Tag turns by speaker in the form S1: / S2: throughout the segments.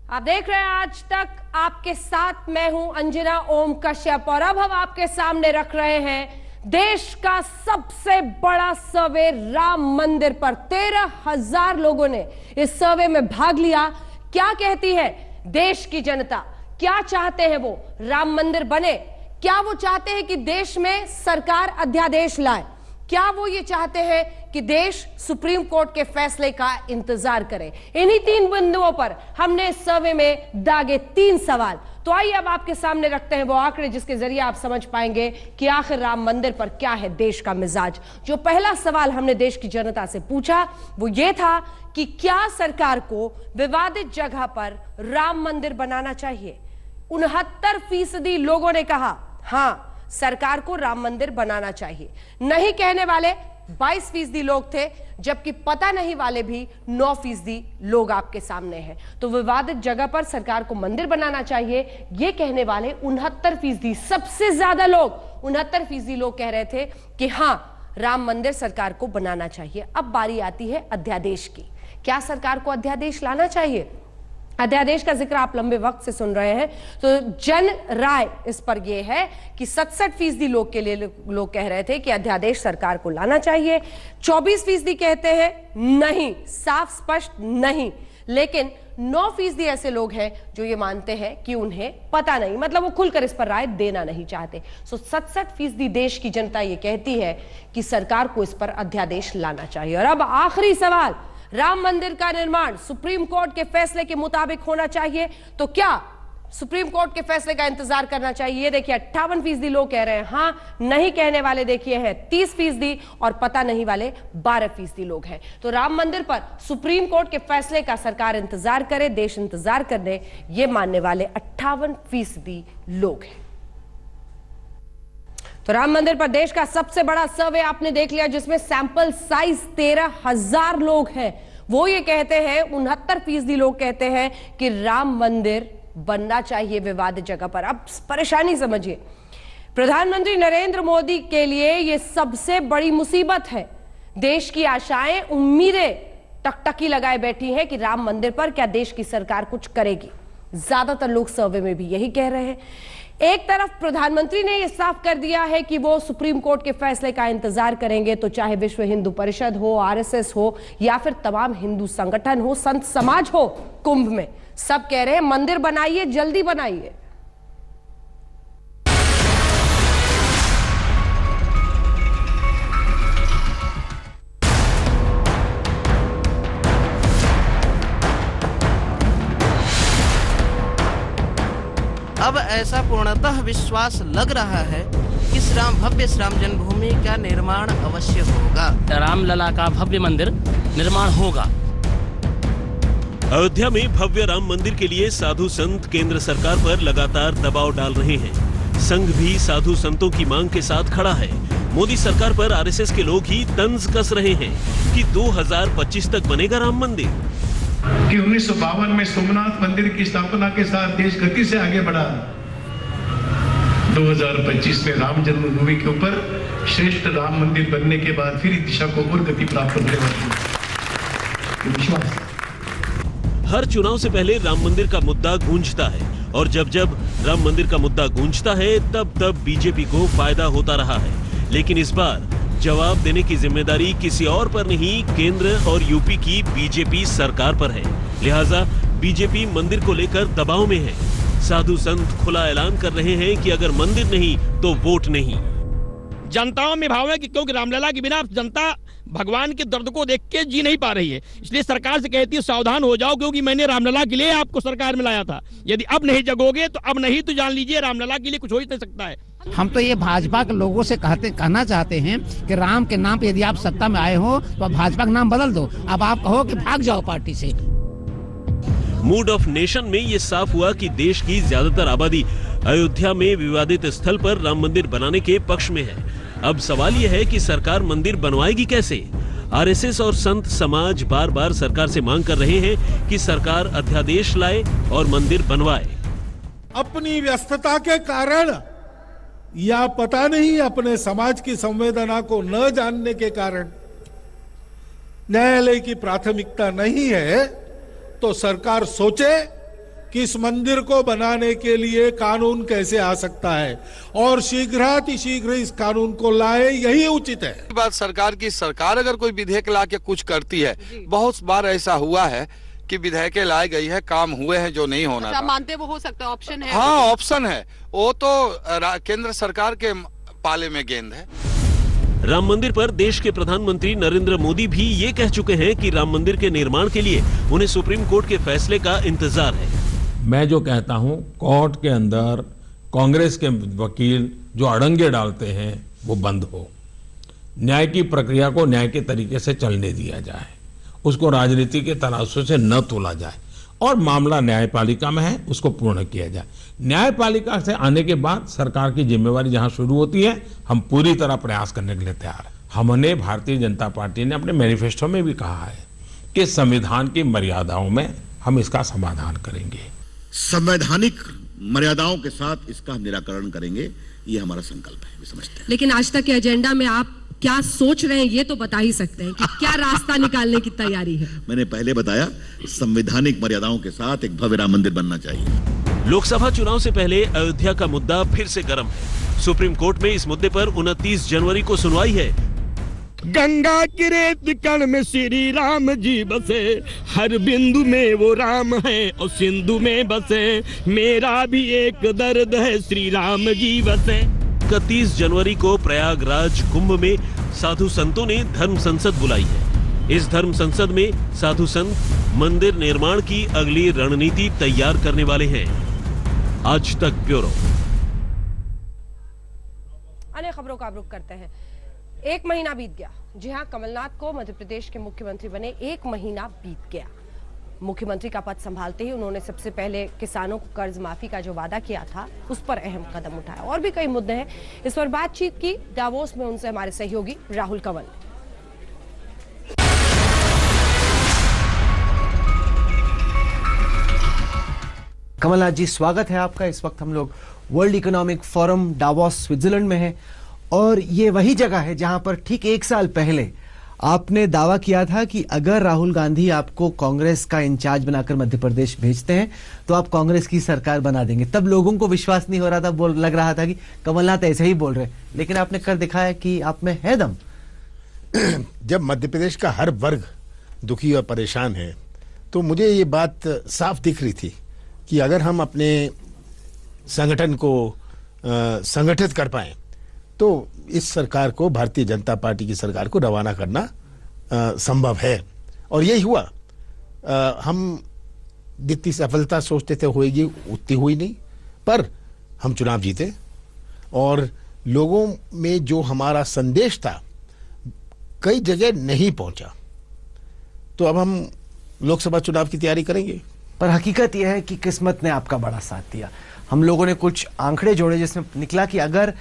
S1: आप देख रहे हैं आज तक, आपके साथ मैं हूं अंजना ओम कश्यप और अब हम आपके सामने रख रहे हैं देश का सबसे बड़ा सर्वे राम मंदिर पर। 13,000 लोगों ने इस सर्वे में भाग लिया। क्या कहती है देश की जनता? क्या चाहते हैं वो? राम मंदिर बने? क्या वो चाहते हैं कि देश में सरकार अध्यादेश लाए? क्या वो ये चाहते हैं कि देश सुप्रीम कोर्ट के फैसले का इंतजार करे? इन्हीं 3 बिंदुओं पर हमने इस सर्वे में दागे 3 सवाल। तो आइए अब आपके सामने रखते हैं वो आंकड़े जिसके जरिए आप समझ पाएंगे कि आखिर राम मंदिर पर क्या है देश का मिजाज। जो पहला सवाल हमने देश की जनता से पूछा वो ये था कि क्या सरकार को विवादित जगह पर राम मंदिर बनाना चाहिए। 69% लोगों ने कहा हां, सरकार को राम मंदिर बनाना चाहिए। नहीं कहने वाले 22% लोग थे, जबकि पता नहीं वाले भी 9% लोग आपके सामने हैं। तो विवादित जगह पर सरकार को मंदिर बनाना चाहिए ये कहने वाले 69%, सबसे ज्यादा लोग 69% लोग कह रहे थे कि हां, राम मंदिर सरकार को बनाना चाहिए। अब बारी आती है अध्यादेश की। क्या सरकार को अध्यादेश लाना चाहिए? अध्यादेश का जिक्र आप लंबे वक्त से सुन रहे हैं, तो जन राय इस पर यह है कि 67% लोग के लिए लोग कह रहे थे कि अध्यादेश सरकार को लाना चाहिए। 24% कहते हैं नहीं, साफ स्पष्ट नहीं। लेकिन 9% ऐसे लोग हैं जो ये मानते हैं कि उन्हें पता नहीं, मतलब वो खुलकर इस पर राय देना नहीं चाहते। 67% देश की जनता ये कहती है कि सरकार को इस पर अध्यादेश लाना चाहिए। और अब आखिरी सवाल, राम मंदिर का निर्माण सुप्रीम कोर्ट के फैसले के मुताबिक होना चाहिए। तो क्या सुप्रीम कोर्ट के फैसले का इंतजार करना चाहिए? ये देखिए 58% लोग कह रहे हैं हां, नहीं कहने वाले देखिए हैं 30% और पता नहीं वाले 12% लोग हैं। तो राम मंदिर पर सुप्रीम कोर्ट के फैसले का सरकार इंतजार करे, देश इंतजार करने, ये मानने वाले 58% लोग हैं। तो राम मंदिर पर देश का सबसे बड़ा सर्वे आपने देख लिया जिसमें सैंपल साइज 13,000 लोग हैं। वो ये कहते हैं, 69% लोग कहते हैं कि राम मंदिर बनना चाहिए विवादित जगह पर। अब परेशानी समझिए, प्रधानमंत्री नरेंद्र मोदी के लिए यह सबसे बड़ी मुसीबत है। देश की आशाएं, उम्मीदें टकटकी लगाए बैठी हैं कि राम मंदिर पर क्या देश की सरकार कुछ करेगी। ज्यादातर लोग सर्वे में भी यही कह रहे हैं। एक तरफ प्रधानमंत्री ने यह साफ कर दिया है कि वो सुप्रीम कोर्ट के फैसले का इंतजार करेंगे, तो चाहे विश्व हिंदू परिषद हो, आरएसएस हो या फिर तमाम हिंदू संगठन हो, संत समाज हो, कुंभ में सब कह रहे हैं मंदिर बनाइए, जल्दी बनाइए।
S2: अब ऐसा पूर्णतः विश्वास लग रहा है कि भव्य श्री राम जन्मभूमि का निर्माण अवश्य होगा।
S3: रामलला का भव्य मंदिर निर्माण होगा।
S4: अयोध्या में भव्य राम मंदिर के लिए साधु संत केंद्र सरकार पर लगातार दबाव डाल रहे हैं। संघ भी साधु संतों की मांग के साथ खड़ा है। मोदी सरकार पर आरएसएस के लोग ही तंज कस रहे हैं कि 2025 तक बनेगा राम मंदिर।
S5: कि 1952 में सोमनाथ मंदिर की स्थापना के साथ देश गति से आगे बढ़ा। 2025 में राम जन्मभूमि के ऊपर श्रेष्ठ राम मंदिर बनने के बाद फिर दिशा को और गति प्राप्त होने वाली है, विश्वास।
S4: हर चुनाव से पहले राम मंदिर का मुद्दा गूंजता है और जब जब राम मंदिर का मुद्दा गूंजता है तब तब बीजेपी को फायदा होता रहा है। लेकिन इस बार जवाब देने की जिम्मेदारी किसी और पर नहीं, केंद्र और यूपी की बीजेपी सरकार पर है। लिहाजा बीजेपी मंदिर को लेकर दबाव में है। साधु संत खुला ऐलान कर रहे हैं कि अगर मंदिर नहीं तो वोट नहीं।
S3: जनताओं में भाव है कि क्योंकि रामलला के बिना जनता भगवान के दर्द को देख के जी नहीं पा रही है, इसलिए सरकार से कहती है सावधान हो जाओ, क्योंकि मैंने रामलला के लिए आपको सरकार में लाया था। यदि अब नहीं जगोगे तो अब नहीं तो जान लीजिए रामलला के लिए कुछ हो ही नहीं सकता है।
S6: हम तो ये भाजपा के लोगों से कहना चाहते हैं कि राम के नाम पे यदि आप सत्ता में आए हो तो आप भाजपा का नाम बदल दो। अब आप कहो कि भाग जाओ पार्टी से।
S4: मूड ऑफ नेशन में ये साफ हुआ कि देश की ज्यादातर आबादी अयोध्या में विवादित स्थल पर राम मंदिर बनाने के पक्ष में है। अब सवाल यह है कि सरकार मंदिर बनवाएगी कैसे। आरएसएस और संत समाज बार बार सरकार से मांग कर रहे हैं कि सरकार अध्यादेश लाए और मंदिर बनवाए।
S7: अपनी व्यस्तता के कारण या पता नहीं अपने समाज की संवेदना को न जानने के कारण न्यायालय की प्राथमिकता नहीं है, तो सरकार सोचे कि इस मंदिर को बनाने के लिए कानून कैसे आ सकता है और शीघ्र इस कानून को लाए, यही उचित है।
S8: बात सरकार की, सरकार अगर कोई विधेयक ला के कुछ करती है, बहुत बार ऐसा हुआ है कि विधेयक लाई गई है, काम हुए हैं जो नहीं होना था।
S9: मानते वो हो सकता है, ऑप्शन है।
S8: हाँ, ऑप्शन है, वो तो केंद्र सरकार के पाले में गेंद है।
S4: राम मंदिर पर देश के प्रधानमंत्री नरेंद्र मोदी भी ये कह चुके हैं कि राम मंदिर के निर्माण के लिए उन्हें सुप्रीम कोर्ट के फैसले का इंतजार है।
S10: मैं जो कहता हूं, कोर्ट के अंदर कांग्रेस के वकील जो अड़ंगे डालते हैं वो बंद हो, न्याय की प्रक्रिया को न्याय के तरीके से चलने दिया जाए, उसको राजनीति के तराजू से न तोला जाए और मामला न्यायपालिका में है उसको पूर्ण किया जाए। न्यायपालिका से आने के बाद सरकार की जिम्मेवारी जहां शुरू होती है, हम पूरी तरह प्रयास करने के लिए तैयार हैं। हमने, भारतीय जनता पार्टी ने अपने मैनिफेस्टो में भी कहा है कि संविधान की मर्यादाओं में हम इसका समाधान करेंगे,
S11: संवैधानिक मर्यादाओं के साथ इसका निराकरण करेंगे, ये हमारा संकल्प है, समझते हैं।
S1: लेकिन आज तक के एजेंडा में आप क्या सोच रहे हैं, ये तो बता ही सकते हैं कि क्या रास्ता निकालने की तैयारी है।
S11: मैंने पहले बताया, संवैधानिक मर्यादाओं के साथ एक भव्य राम मंदिर बनना चाहिए।
S4: लोकसभा चुनाव से पहले अयोध्या का मुद्दा फिर से गर्म है। सुप्रीम कोर्ट में इस मुद्दे पर 29 जनवरी को सुनवाई है।
S3: गंगा की रेत कण में श्री राम जी बसे, हर बिंदु में वो राम है और सिंधु में बसे, मेरा भी एक दर्द है श्री राम जी बसे।
S4: 31 जनवरी को प्रयागराज कुंभ में साधु संतों ने धर्म संसद बुलाई है। इस धर्म संसद में साधु संत मंदिर निर्माण की अगली रणनीति तैयार करने वाले हैं। आज तक ब्यूरो।
S1: अन्य खबरों का रुख करते हैं। 1 महीना बीत गया। जी हां, कमलनाथ को मध्य प्रदेश के मुख्यमंत्री बने 1 महीना बीत गया। मुख्यमंत्री का पद संभालते ही उन्होंने सबसे पहले किसानों को कर्ज माफी का जो वादा किया था उस पर अहम कदम उठाया। और भी कई मुद्दे हैं, इस पर बातचीत की दावोस में उनसे हमारे सहयोगी राहुल कंवल।
S12: कमलनाथ जी, स्वागत है आपका। इस वक्त हम लोग world economic forum Davos Switzerland में हैं और ये वही जगह है जहां पर ठीक 1 साल पहले आपने दावा किया था कि अगर राहुल गांधी आपको कांग्रेस का इंचार्ज बनाकर मध्य प्रदेश भेजते हैं तो आप कांग्रेस की सरकार बना देंगे। तब लोगों को विश्वास नहीं हो रहा था, लग रहा था कि कमलनाथ ऐसे ही बोल रहे, लेकिन आपने कर दिखाया कि आप में है दम।
S13: जब मध्य प्रदेश का हर वर्ग दुखी और परेशान है तो मुझे ये बात साफ दिख रही थी कि अगर हम अपने संगठन को संगठित कर पाए तो इस सरकार को, भारतीय जनता पार्टी की सरकार को रवाना करना संभव है। और यही हुआ। हम जितनी सफलता सोचते थे होएगी उतनी हुई नहीं, पर हम चुनाव जीते और लोगों में जो हमारा संदेश था कई जगह नहीं पहुंचा। तो अब हम लोकसभा चुनाव की तैयारी करेंगे।
S12: पर हकीकत यह है कि किस्मत ने आपका बड़ा साथ दिया। हम लोगों ने कुछ आंकड़े जोड़े जिसमें निकला कि अगर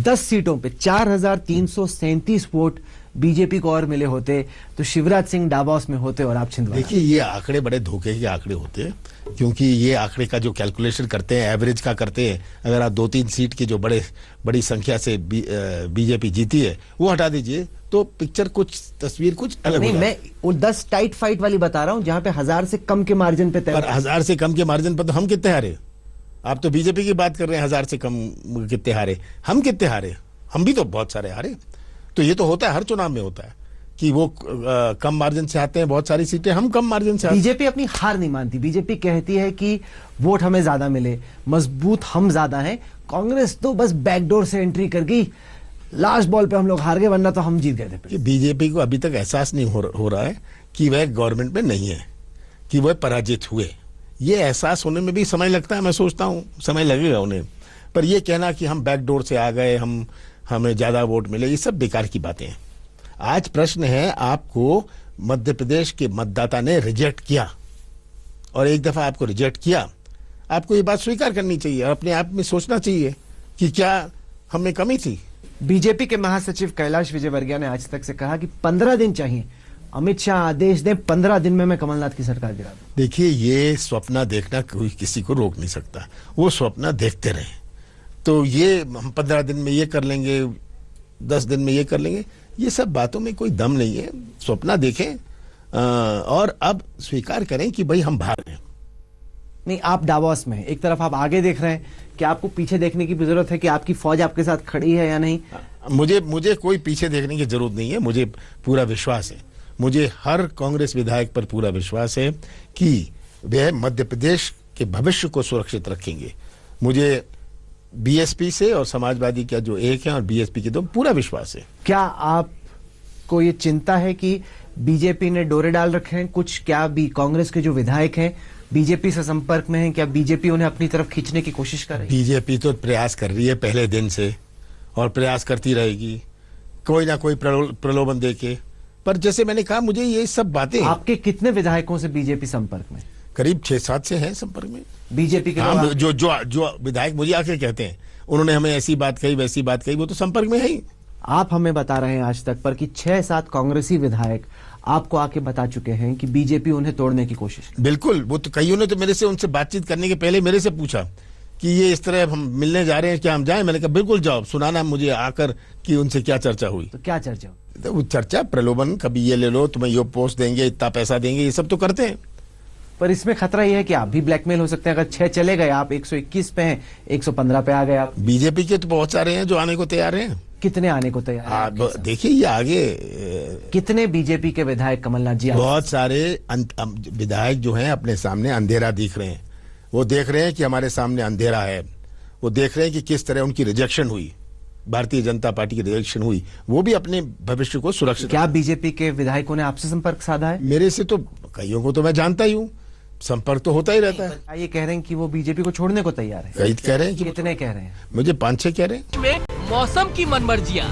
S12: 10 सीटों पे 4337 वोट बीजेपी को और मिले होते तो शिवराज सिंह डावोस में होते और आप छिंदवाड़ा।
S13: देखिए, ये आंकड़े बड़े धोखे के आंकड़े होते हैं, क्योंकि ये आंकड़े का जो कैलकुलेशन करते हैं, एवरेज का करते हैं। अगर आप 2-3 सीट की जो बड़ी संख्या से बीजेपी जीती है वो हटा दीजिए तो पिक्चर कुछ, तस्वीर कुछ अलग
S12: नहीं। मैं वो 10 टाइट फाइट वाली बता रहा हूं जहां पे 1000 से कम के मार्जिन पे तय।
S13: पर 1000 से कम के मार्जिन पर तो हम कितने हारे? आप तो बीजेपी की बात कर रहे हैं, 1000 से कम कितने हारे? हम कितने हारे? हम भी तो बहुत सारे हारे। तो ये तो होता है, हर चुनाव में होता है कि वो कम मार्जिन से आते हैं बहुत सारी सीटें, हम कम मार्जिन से आते हैं।
S12: बीजेपी अपनी हार नहीं मानती। बीजेपी कहती है कि वोट हमें ज्यादा मिले, मजबूत हम ज्यादा हैं। कांग्रेस तो बस बैकडोर से एंट्री कर गई, लास्ट बॉल पे हम लोग हार गए, वरना तो हम जीत गए थे।
S13: बीजेपी को अभी तक एहसास नहीं हो रहा है कि वह गवर्नमेंट में नहीं है, कि वह पराजित हुए। ये एहसास होने में भी समय लगता है, मैं सोचता हूँ समय लगेगा उन्हें। पर यह कहना कि हम बैकडोर से आ गए, हमें ज्यादा वोट मिले, ये सब बेकार की बातें हैं। आज प्रश्न है, आपको मध्य प्रदेश के मतदाता ने रिजेक्ट किया और एक दफा आपको रिजेक्ट किया, आपको ये बात स्वीकार करनी चाहिए और अपने आप में सोचना चाहिए कि क्या हमें कमी थी।
S12: बीजेपी के महासचिव कैलाश विजयवर्गीय ने आज तक से कहा कि 15 दिन चाहिए, अमित शाह आदेश दें 15 दिन में मैं कमलनाथ की सरकार गिरा दूं।
S13: देखिए, ये स्वप्न देखना कोई किसी को रोक नहीं सकता, वो स्वप्न देखते रहे। तो ये हम 15 दिन में ये कर लेंगे, 10 दिन में ये कर लेंगे, ये सब बातों में कोई दम नहीं है। स्वप्न देखें और अब स्वीकार करें कि भाई हम हार गए।
S12: नहीं, आप डावोस में एक तरफ आप आगे देख रहे हैं कि आपको पीछे देखने की भी जरूरत है कि आपकी फौज आपके साथ खड़ी है या नहीं?
S13: मुझे कोई पीछे देखने की जरूरत नहीं है। मुझे पूरा विश्वास है, मुझे हर कांग्रेस विधायक पर पूरा विश्वास है कि वे मध्य प्रदेश के भविष्य को सुरक्षित रखेंगे। मुझे बीएसपी से और समाजवादी का जो एक है और बीएसपी के दो पूरा विश्वास है।
S12: क्या आपको ये चिंता है कि बीजेपी ने डोरे डाल रखे हैं कुछ? क्या भी कांग्रेस के जो विधायक हैं बीजेपी से संपर्क में हैं? क्या बीजेपी उन्हें अपनी तरफ खींचने की कोशिश कर रही है?
S13: बीजेपी तो प्रयास कर रही है पहले दिन से और प्रयास करती रहेगी, कोई ना कोई प्रलोभन देके। पर जैसे मैंने कहा, मुझे ये सब बातें,
S12: आपके कितने विधायकों से बीजेपी संपर्क में?
S13: करीब 6-7 से हैं संपर्क में
S12: बीजेपी के।
S13: हाँ, जो विधायक मुझे आके कहते हैं उन्होंने हमें ऐसी बात कही वैसी बात कही, वो तो संपर्क में है ही।
S12: आप हमें बता रहे हैं आज तक पर कि 6-7 कांग्रेसी विधायक आपको आके बता चुके हैं कि बीजेपी उन्हें तोड़ने की कोशिश।
S13: बिल्कुल, वो तो कईयों ने तो मेरे से उनसे बातचीत करने के पहले मेरे से पूछा कि ये इस तरह हम मिलने जा रहे हैं, क्या हम जाएं? मैंने कहा बिल्कुल जाओ, सुनाना मुझे आकर कि उनसे क्या चर्चा हुई।
S12: तो क्या चर्चा?
S13: तो वो चर्चा प्रलोभन, कभी ये ले लो, तुम्हें ये पोस्ट देंगे, इतना पैसा देंगे, ये सब तो करते हैं।
S12: पर इसमें खतरा ये है कि आप भी ब्लैकमेल हो सकते हैं। अगर 6 चले गए, आप 121 पे हैं, 115 पे आ गए आप।
S13: बीजेपी के तो बहुत सारे हैं जो आने को तैयार हैं।
S12: कितने आने को तैयार हैं?
S13: देखिए ये आगे
S12: कितने बीजेपी के विधायक कमलनाथ जी?
S13: बहुत सारे विधायक जो हैं अपने सामने अंधेरा दिख रहे हैं। वो देख रहे हैं कि हमारे सामने अंधेरा है। वो देख रहे हैं कि किस तरह उनकी रिजेक्शन हुई, भारतीय जनता पार्टी की रिजेक्शन हुई। वो भी अपने भविष्य को सुरक्षित।
S12: क्या बीजेपी के विधायकों ने आपसे संपर्क साधा है?
S13: मेरे से तो कईयों को तो मैं जानता ही हूँ, संपर्क तो होता ही रहता है।
S12: ये कह रहे हैं कि वो बीजेपी को छोड़ने को तैयार है?
S13: कई कह रहे हैं।
S12: कितने कह रहे हैं?
S13: मुझे 5-6 कह रहे हैं।
S9: में मौसम की मनमर्जियां।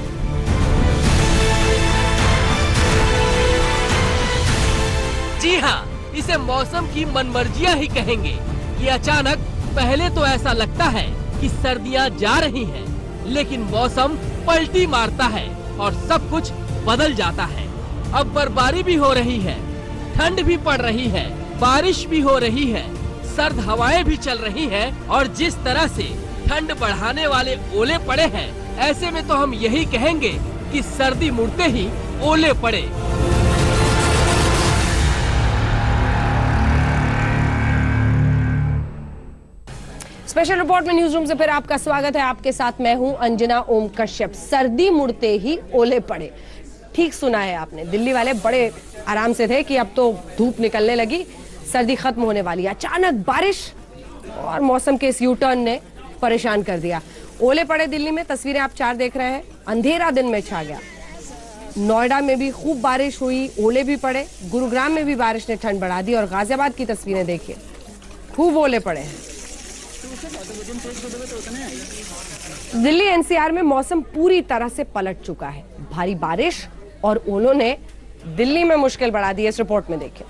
S9: जी हाँ, इसे मौसम की मनमर्जियां ही कहेंगे। ये अचानक पहले तो ऐसा लगता है कि सर्दियां जा रही हैं, लेकिन मौसम पलटी मारता है और सब कुछ बदल जाता है। अब बर्फबारी भी हो रही है, ठंड भी पड़ रही है, बारिश भी हो रही है, सर्द हवाएं भी चल रही हैं और जिस तरह से ठंड बढ़ाने वाले ओले पड़े हैं, ऐसे में तो हम यही कहेंगे कि सर्दी मुड़ते ही ओले पड़े।
S1: स्पेशल रिपोर्ट में न्यूज रूम से फिर आपका स्वागत है। आपके साथ मैं हूं अंजना ओम कश्यप। सर्दी मुड़ते ही ओले पड़े, ठीक सुना है आपने। दिल्ली वाले बड़े आराम से थे कि अब तो धूप निकलने लगी, सर्दी खत्म होने वाली। अचानक बारिश और मौसम के इस यू टर्न ने परेशान कर दिया। ओले पड़े दिल्ली में, तस्वीरें आप 4 देख रहे हैं। अंधेरा दिन में छा गया। नोएडा में भी खूब बारिश हुई, ओले भी पड़े। गुरुग्राम में भी बारिश ने ठंड बढ़ा दी और गाजियाबाद की तस्वीरें देखिए, खूब ओले पड़े हैं। दिल्ली एनसीआर में मौसम पूरी तरह से पलट चुका है। भारी बारिश और ओलों ने दिल्ली में मुश्किल बढ़ा दी। इस रिपोर्ट में देखिए।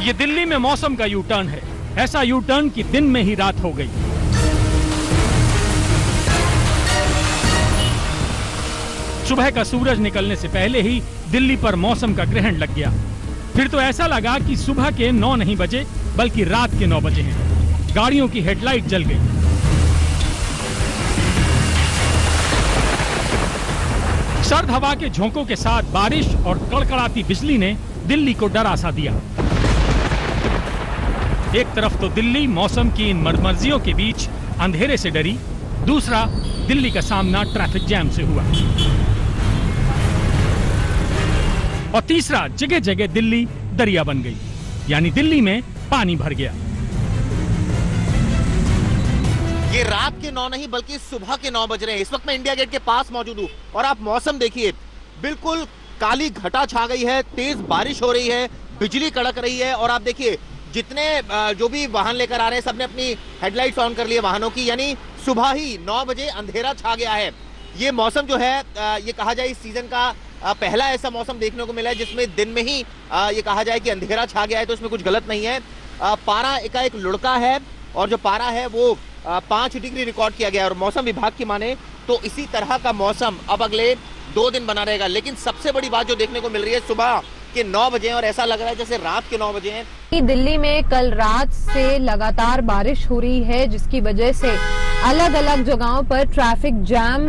S14: ये दिल्ली में मौसम का यू टर्न है। ऐसा यू टर्न कि दिन में ही रात हो गई। सुबह का सूरज निकलने से पहले ही दिल्ली पर मौसम का ग्रहण लग गया। फिर तो ऐसा लगा कि सुबह के 9 नहीं बजे बल्कि रात के 9 बजे हैं। गाड़ियों की हेडलाइट जल गई। सर्द हवा के झोंकों के साथ बारिश और कड़कड़ाती बिजली ने दिल्ली को डरा सा दिया। एक तरफ तो दिल्ली मौसम की इन मर्जियों के बीच अंधेरे से डरी, दूसरा दिल्ली का सामना ट्रैफिक जैम से हुआ और तीसरा जगह जगह दिल्ली दरिया बन गई, यानी दिल्ली में पानी भर गया।
S15: ये रात के 9 नहीं बल्कि सुबह के 9 बज रहे हैं। इस वक्त मैं इंडिया गेट के पास मौजूद हूँ और आप मौसम देखिए, बिल्कुल काली घटा छा गई है, तेज बारिश हो रही है, बिजली कड़क रही है और आप देखिए जितने जो भी वाहन लेकर आ रहे हैं सबने अपनी हेडलाइट्स ऑन कर लिए वाहनों की, यानी सुबह ही 9 बजे अंधेरा छा गया है। ये मौसम जो है ये कहा जाए इस सीजन का पहला ऐसा मौसम देखने को मिला है जिसमें दिन में ही ये कहा जाए कि अंधेरा छा गया है, तो इसमें कुछ गलत नहीं है। पारा एकाएक लुढ़का है और जो पारा है वो 5 डिग्री रिकॉर्ड किया गया और मौसम विभाग की माने तो इसी तरह का मौसम अब अगले 2 दिन बना रहेगा। लेकिन सबसे बड़ी बात जो देखने को मिल रही है, सुबह के 9 बजे हैं और ऐसा लग रहा है जैसे रात के 9 बजे हैं।
S16: दिल्ली में कल रात से लगातार बारिश हो रही है, जिसकी वजह से अलग अलग जगहों पर ट्रैफिक जैम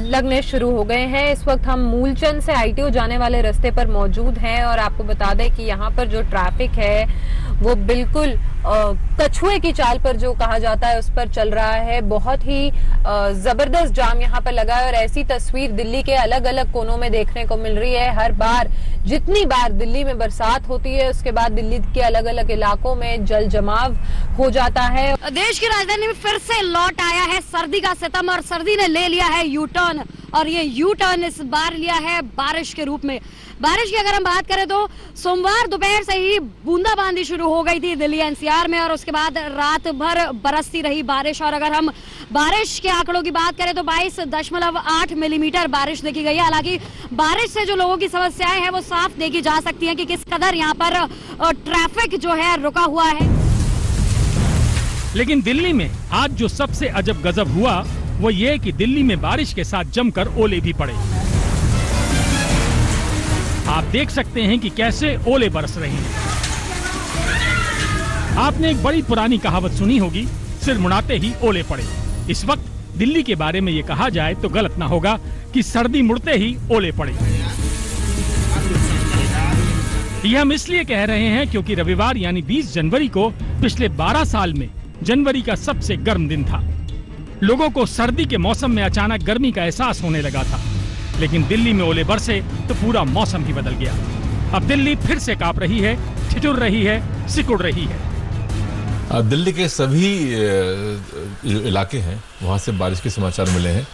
S16: लगने शुरू हो गए हैं। इस वक्त हम मूलचंद से आईटीओ जाने वाले रास्ते पर मौजूद हैं और आपको बता दें कि यहाँ पर जो ट्रैफिक है वो बिल्कुल कछुए की चाल पर जो कहा जाता है उस पर चल रहा है। बहुत ही जबरदस्त जाम यहाँ पर लगा है और ऐसी तस्वीर दिल्ली के अलग अलग कोनों में देखने को मिल रही है। हर बार जितनी बार दिल्ली में बरसात होती है उसके बाद दिल्ली के अलग अलग इलाकों में जल जमाव हो जाता है।
S17: देश की राजधानी में फिर से लौट आया है सर्दी का सितम और सर्दी ने ले लिया है यू टर्न, और ये यू टर्न इस बार लिया है बारिश के रूप में। बारिश की अगर हम बात करें तो सोमवार दोपहर से ही बूंदाबांदी शुरू हो गई थी दिल्ली एनसीआर में और उसके बाद रात भर बरसती रही बारिश। और अगर हम बारिश के आंकड़ों की बात करें तो 22.8 मिलीमीटर बारिश देखी गई है। हालांकि बारिश से जो लोगों की समस्याएं हैं वो साफ देखी जा सकती हैं कि किस कदर यहाँ पर ट्रैफिक जो है रुका हुआ है।
S14: लेकिन दिल्ली में आज जो सबसे अजब गजब हुआ वो ये कि दिल्ली में बारिश के साथ जमकर ओले भी पड़े। आप देख सकते हैं कि कैसे ओले बरस रहे हैं। आपने एक बड़ी पुरानी कहावत सुनी होगी, सिर मुड़ाते ही ओले पड़े। इस वक्त दिल्ली के बारे में ये कहा जाए तो गलत ना होगा कि सर्दी मुड़ते ही ओले पड़े। यह हम इसलिए कह रहे हैं क्योंकि रविवार यानी 20 जनवरी को पिछले 12 साल में जनवरी का सबसे गर्म दिन था। लोगों को सर्दी के मौसम में अचानक गर्मी का एहसास होने लगा था, लेकिन दिल्ली में ओले बरसे तो पूरा मौसम ही बदल गया। अब दिल्ली फिर से कांप रही है, ठिठुर रही है, सिकुड़ रही है।
S18: दिल्ली के सभी जो इलाके हैं वहाँ से बारिश के समाचार मिले हैं।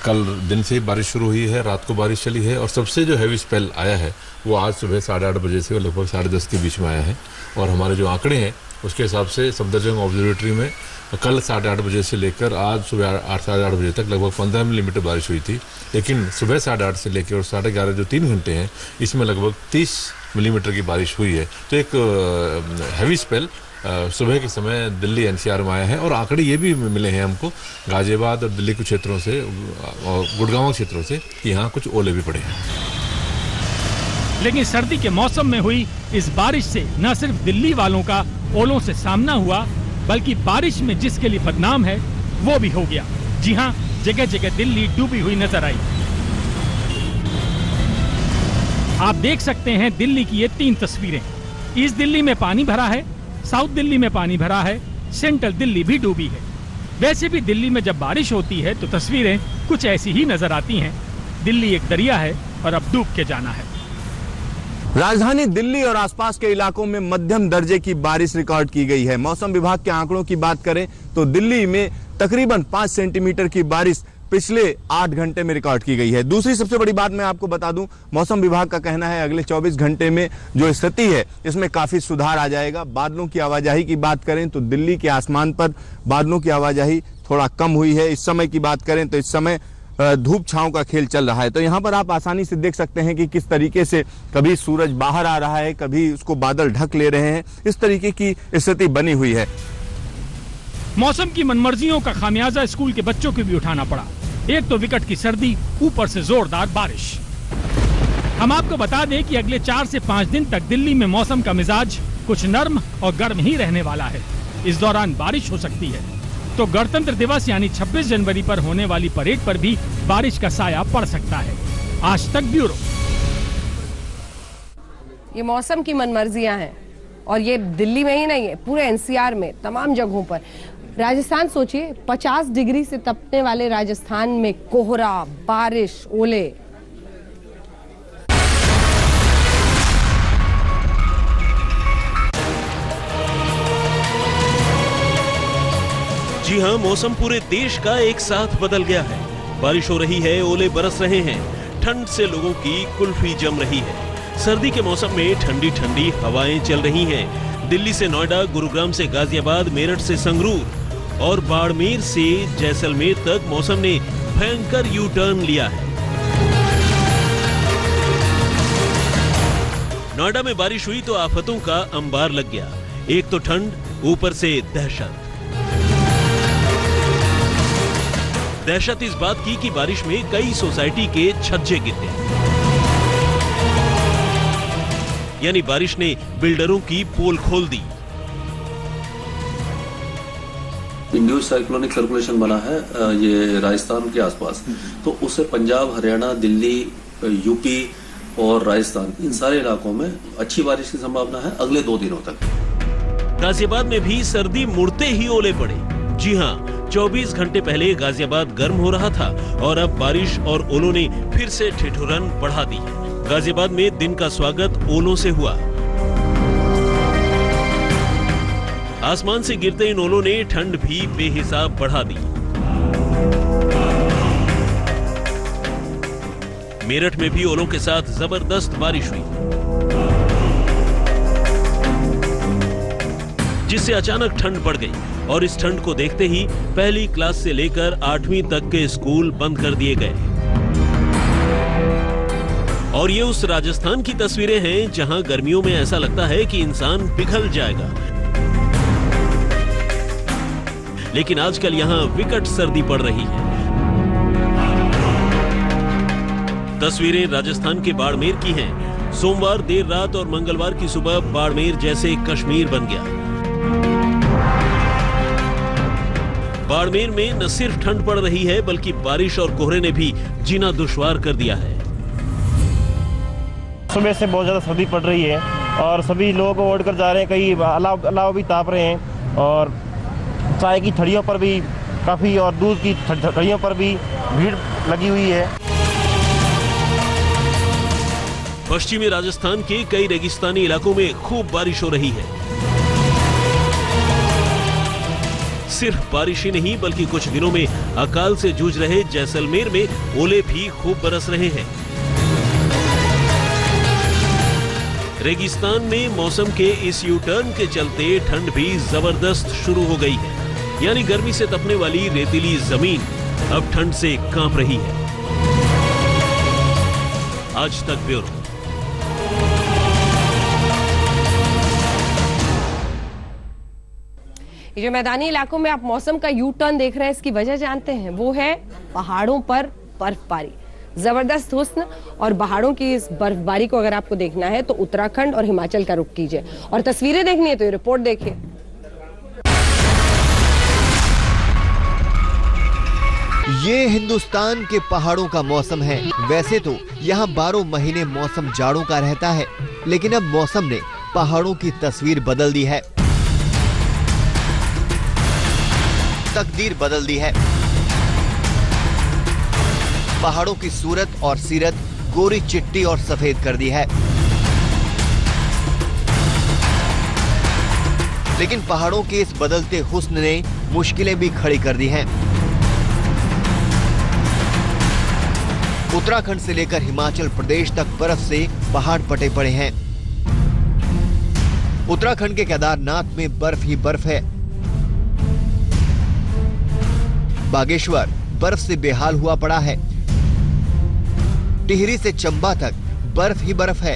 S18: कल दिन से ही बारिश शुरू हुई है, रात को बारिश चली है और सबसे जो हैवी स्पेल आया है वो आज सुबह 8:30 बजे से लगभग 10:30 के बीच में आया है। और हमारे जो आंकड़े हैं उसके हिसाब से सफदरजंग ऑब्जर्वेटरी में कल 8:30 बजे से लेकर आज सुबह 8:30 बजे तक लगभग 15 मिलीमीटर बारिश हुई थी। लेकिन सुबह 8:30 से लेकर और 11:30 जो 3 घंटे हैं इसमें लगभग 30 मिलीमीटर की बारिश हुई है। तो एक हैवी स्पेल सुबह के समय दिल्ली एनसीआर में आया है। और आंकड़े ये भी मिले हैं हमको गाजियाबाद और दिल्ली के क्षेत्रों से और गुड़गांव क्षेत्रों से कि यहाँ कुछ ओले भी पड़े हैं।
S14: लेकिन सर्दी के मौसम में हुई इस बारिश से न सिर्फ दिल्ली वालों का ओलों से सामना हुआ बल्कि बारिश में जिसके लिए बदनाम है वो भी हो गया। जी हाँ, जगह जगह दिल्ली डूबी हुई नजर आई। आप देख सकते हैं दिल्ली की ये 3 तस्वीरें। ईस्ट दिल्ली में पानी भरा है, साउथ दिल्ली में पानी भरा है, सेंट्रल दिल्ली भी डूबी है। वैसे भी दिल्ली में जब बारिश होती है तो तस्वीरें कुछ ऐसी ही नजर आती हैं। दिल्ली एक दरिया है और अब डूब के जाना है।
S19: राजधानी दिल्ली और आसपास के इलाकों में मध्यम दर्जे की बारिश रिकॉर्ड की गई है। मौसम विभाग के आंकड़ों की बात करें तो दिल्ली में तकरीबन 5 सेंटीमीटर की बारिश पिछले 8 घंटे में रिकॉर्ड की गई है। दूसरी सबसे बड़ी बात मैं आपको बता दूं, मौसम विभाग का कहना है अगले 24 घंटे में जो स्थिति है इसमें काफी सुधार आ जाएगा। बादलों की आवाजाही की बात करें तो दिल्ली के आसमान पर बादलों की आवाजाही थोड़ा कम हुई है। इस समय की बात करें तो इस समय धूप छांव का खेल चल रहा है। तो यहाँ पर आप आसानी से देख सकते हैं कि किस तरीके से कभी सूरज बाहर आ रहा है, कभी उसको बादल ढक ले रहे हैं। इस तरीके की स्थिति बनी हुई है।
S14: मौसम की मनमर्जियों का खामियाजा स्कूल के बच्चों को भी उठाना पड़ा। एक तो विकट की सर्दी, ऊपर से जोरदार बारिश। हम आपको बता दें कि अगले 4 से 5 दिन तक दिल्ली में मौसम का मिजाज कुछ नर्म और गर्म ही रहने वाला है। इस दौरान बारिश हो सकती है। तो गणतंत्र दिवस यानी 26 जनवरी पर होने वाली परेड पर भी बारिश का साया पड़ सकता है। आज तक ब्यूरो।
S1: ये मौसम की मनमर्जियां हैं और ये दिल्ली में ही नहीं है, पूरे एनसीआर में तमाम जगहों पर। राजस्थान सोचिए, 50 डिग्री से तपने वाले राजस्थान में कोहरा, बारिश, ओले।
S4: जी हाँ, मौसम पूरे देश का एक साथ बदल गया है। बारिश हो रही है, ओले बरस रहे हैं, ठंड से लोगों की कुल्फी जम रही है। सर्दी के मौसम में ठंडी ठंडी हवाएं चल रही हैं। दिल्ली से नोएडा, गुरुग्राम से गाजियाबाद, मेरठ से संगरूर और बाड़मेर से जैसलमेर तक मौसम ने भयंकर यू टर्न लिया है। नोएडा में बारिश हुई तो आफतों का अंबार लग गया। एक तो ठंड, ऊपर से दहशत। दहशत इस बात की कि बारिश में कई सोसाइटी के छज्जे गिर गए, यानी बारिश ने बिल्डरों की पोल खोल दी।
S20: इंड्यूस साइक्लोनिक सर्कुलेशन बना है ये राजस्थान के आसपास, तो उससे पंजाब, हरियाणा, दिल्ली, यूपी और राजस्थान, इन सारे इलाकों में अच्छी बारिश की संभावना है अगले 2 दिनों तक।
S4: गाजियाबाद में भी सर्दी मुड़ते ही ओले पड़े। जी हां, 24 घंटे पहले गाजियाबाद गर्म हो रहा था और अब बारिश और ओलों ने फिर से ठिठुरन बढ़ा दी है। गाजियाबाद में दिन का स्वागत ओलों से हुआ। आसमान से गिरते इन ओलों ने ठंड भी बेहिसाब बढ़ा दी। मेरठ में भी ओलों के साथ जबरदस्त बारिश हुई, जिससे अचानक ठंड बढ़ गई और इस ठंड को देखते ही पहली क्लास से लेकर 8वीं तक के स्कूल बंद कर दिए गए। और ये उस राजस्थान की तस्वीरें हैं जहां गर्मियों में ऐसा लगता है कि इंसान पिघल जाएगा, लेकिन आजकल यहां विकट सर्दी पड़ रही है। तस्वीरें राजस्थान के बाड़मेर की हैं। सोमवार देर रात और मंगलवार की सुबह बाड़मेर जैसे कश्मीर बन गया। बाड़मेर में न सिर्फ ठंड पड़ रही है बल्कि बारिश और कोहरे ने भी जीना दुश्वार कर दिया है।
S21: सुबह से बहुत ज्यादा सर्दी पड़ रही है और सभी लोग ओढ़ कर जा रहे हैं, कई अलाव भी ताप रहे हैं और चाय की थड़ियों पर भी काफी और दूध की थड़ियों पर भी भीड़ लगी हुई है।
S4: पश्चिमी राजस्थान के कई रेगिस्तानी इलाकों में खूब बारिश हो रही है। सिर्फ बारिश ही नहीं बल्कि कुछ दिनों में अकाल से जूझ रहे जैसलमेर में ओले भी खूब बरस रहे हैं। रेगिस्तान में मौसम के इस यू टर्न के चलते ठंड भी जबरदस्त शुरू हो गई है, यानी गर्मी से तपने वाली रेतीली जमीन अब ठंड से कांप रही है। आज तक ब्यूरो।
S1: ये जो मैदानी इलाकों में आप मौसम का यू टर्न देख रहे हैं, इसकी वजह जानते हैं? वो है पहाड़ों पर बर्फबारी। जबरदस्त हुस्न और पहाड़ों की इस बर्फबारी को अगर आपको देखना है तो उत्तराखंड और हिमाचल का रुख कीजिए, और तस्वीरें देखनी है तो ये रिपोर्ट देखिए।
S15: ये हिंदुस्तान के पहाड़ों का मौसम है। वैसे तो यहाँ 12 महीने मौसम जाड़ों का रहता है, लेकिन अब मौसम ने पहाड़ों की तस्वीर बदल दी है, तकदीर बदल दी है। पहाड़ों की सूरत और सीरत गोरी चिट्टी और सफेद कर दी है। लेकिन पहाड़ों के इस बदलते हुस्न ने मुश्किलें भी खड़ी कर दी हैं। उत्तराखंड से लेकर हिमाचल प्रदेश तक बर्फ से पहाड़ पटे पड़े हैं। उत्तराखंड के केदारनाथ में बर्फ ही बर्फ है। बागेश्वर बर्फ से बेहाल हुआ पड़ा है। टिहरी से चंबा तक बर्फ ही बर्फ है।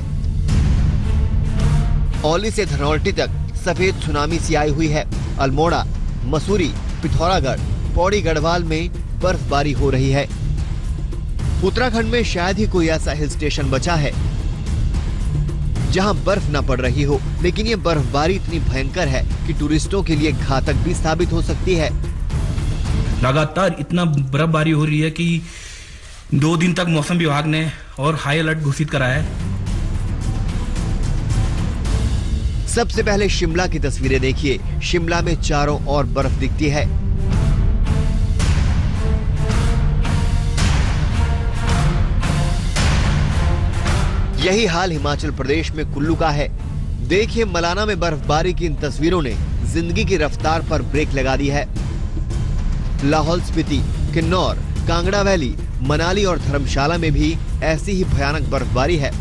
S15: औली से धनौल्टी तक सफेद सुनामी सी आई हुई है। अल्मोड़ा, मसूरी, पिथौरागढ़, पौड़ी गढ़वाल में बर्फबारी हो रही है। उत्तराखंड में शायद ही कोई ऐसा हिल स्टेशन बचा है जहां बर्फ न पड़ रही हो, लेकिन ये बर्फबारी इतनी भयंकर है कि टूरिस्टों के लिए घातक भी साबित हो सकती है।
S22: लगातार इतना बर्फबारी हो रही है कि 2 दिन तक मौसम विभाग ने और हाई अलर्ट घोषित कराया है।
S15: सबसे पहले शिमला की तस्वीरें देखिए। शिमला में चारों ओर बर्फ दिखती है। यही हाल हिमाचल प्रदेश में कुल्लू का है। देखिए, मलाना में बर्फबारी की इन तस्वीरों ने जिंदगी की रफ्तार पर ब्रेक लगा दी है। लाहौल स्पीति, किन्नौर, कांगड़ा वैली, मनाली और धर्मशाला में भी ऐसी ही भयानक बर्फबारी है।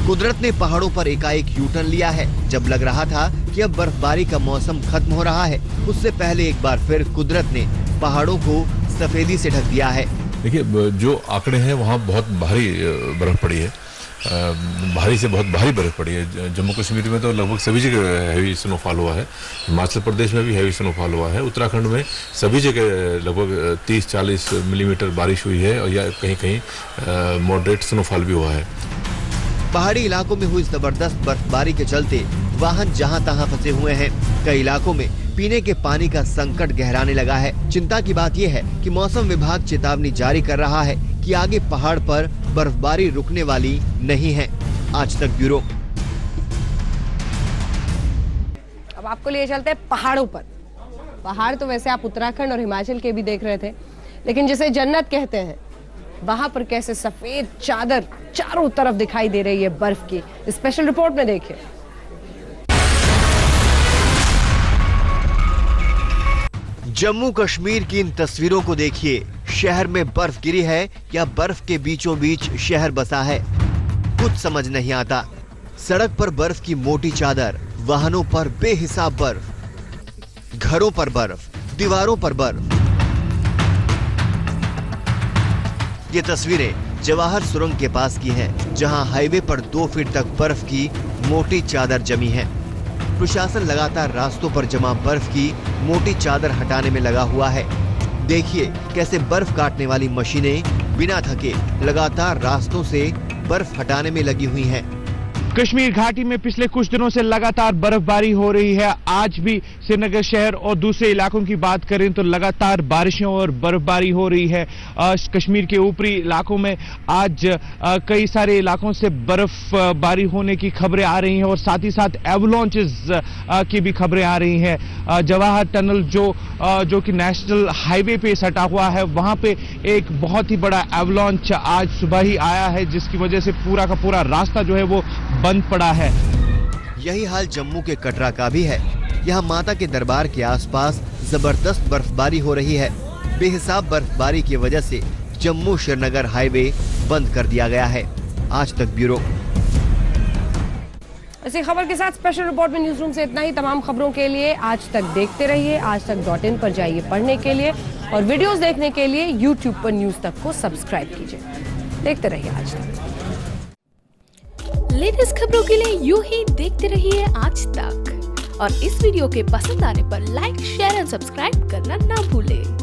S15: कुदरत ने पहाड़ों पर एकाएक यू टर्न लिया है। जब लग रहा था कि अब बर्फबारी का मौसम खत्म हो रहा है, उससे पहले एक बार फिर कुदरत ने पहाड़ों को सफेदी से ढक दिया है।
S18: देखिए, जो आंकड़े हैं वहाँ बहुत भारी बर्फ पड़ी है। भारी से बहुत भारी बर्फ पड़ी है। जम्मू कश्मीर में तो लगभग सभी जगह हैवी स्नोफॉल हुआ है, हिमाचल प्रदेश में भी हैवी स्नोफॉल हुआ है, उत्तराखंड में सभी जगह लगभग 30-40 मिलीमीटर बारिश हुई है और या कहीं कहीं मॉडरेट स्नोफॉल भी हुआ है।
S15: पहाड़ी इलाकों में हुई जबरदस्त बर्फबारी के चलते वाहन जहां तहां फंसे हुए हैं। कई इलाकों में पीने के पानी का संकट गहराने लगा है। चिंता की बात यह है कि मौसम विभाग चेतावनी जारी कर रहा है कि आगे पहाड़ पर बर्फबारी रुकने वाली नहीं है। आज तक ब्यूरो।
S1: अब आपको लिए चलते हैं पहाड़ों पर। पहाड़ तो वैसे आप उत्तराखंड और हिमाचल के भी देख रहे थे, लेकिन जिसे जन्नत कहते हैं वहां पर कैसे सफेद चादर चारों तरफ दिखाई दे रही है बर्फ की। स्पेशल रिपोर्ट में देखिए।
S15: जम्मू कश्मीर की इन तस्वीरों को देखिए। शहर में बर्फ गिरी है या बर्फ के बीचों बीच शहर बसा है, कुछ समझ नहीं आता। सड़क पर बर्फ की मोटी चादर, वाहनों पर बेहिसाब बर्फ, घरों पर बर्फ, दीवारों पर बर्फ। ये तस्वीरें जवाहर सुरंग के पास की हैं, जहां हाईवे पर 2 फीट तक बर्फ की मोटी चादर जमी है। प्रशासन लगातार रास्तों पर जमा बर्फ की मोटी चादर हटाने में लगा हुआ है। देखिए कैसे बर्फ काटने वाली मशीनें बिना थके लगातार रास्तों से बर्फ हटाने में लगी हुई हैं।
S2: कश्मीर घाटी में पिछले कुछ दिनों से लगातार बर्फबारी हो रही है। आज भी श्रीनगर शहर और दूसरे इलाकों की बात करें तो लगातार बारिशों और बर्फबारी हो रही है। कश्मीर के ऊपरी इलाकों में आज कई सारे इलाकों से बर्फबारी होने की खबरें आ रही हैं और साथ ही साथ एवलांचेस की भी खबरें आ रही हैं। जवाहर टनल जो कि नेशनल हाईवे पे सटा हुआ है, वहां पे एक बहुत ही बड़ा एवलांच आज सुबह ही आया है, जिसकी वजह से पूरा का पूरा रास्ता जो है वो बंद पड़ा है।
S15: यही हाल जम्मू के कटरा का भी है। यहाँ माता के दरबार के आसपास जबरदस्त बर्फबारी हो रही है। बेहिसाब बर्फबारी की वजह से जम्मू श्रीनगर हाईवे बंद कर दिया गया है। आज तक ब्यूरो।
S1: इसी खबर के साथ स्पेशल रिपोर्ट में न्यूज रूम से इतना ही। तमाम खबरों के लिए आज तक देखते रहिए, AajTak.in पर जाइए पढ़ने के लिए, और वीडियोस देखने के लिए YouTube पर न्यूज तक को सब्सक्राइब कीजिए। देखते रहिए आज तक।
S5: लेटेस्ट खबरों के लिए यूं ही देखते रहिए आज तक, और इस वीडियो के पसंद आने पर लाइक, शेयर एंड सब्सक्राइब करना ना भूलें।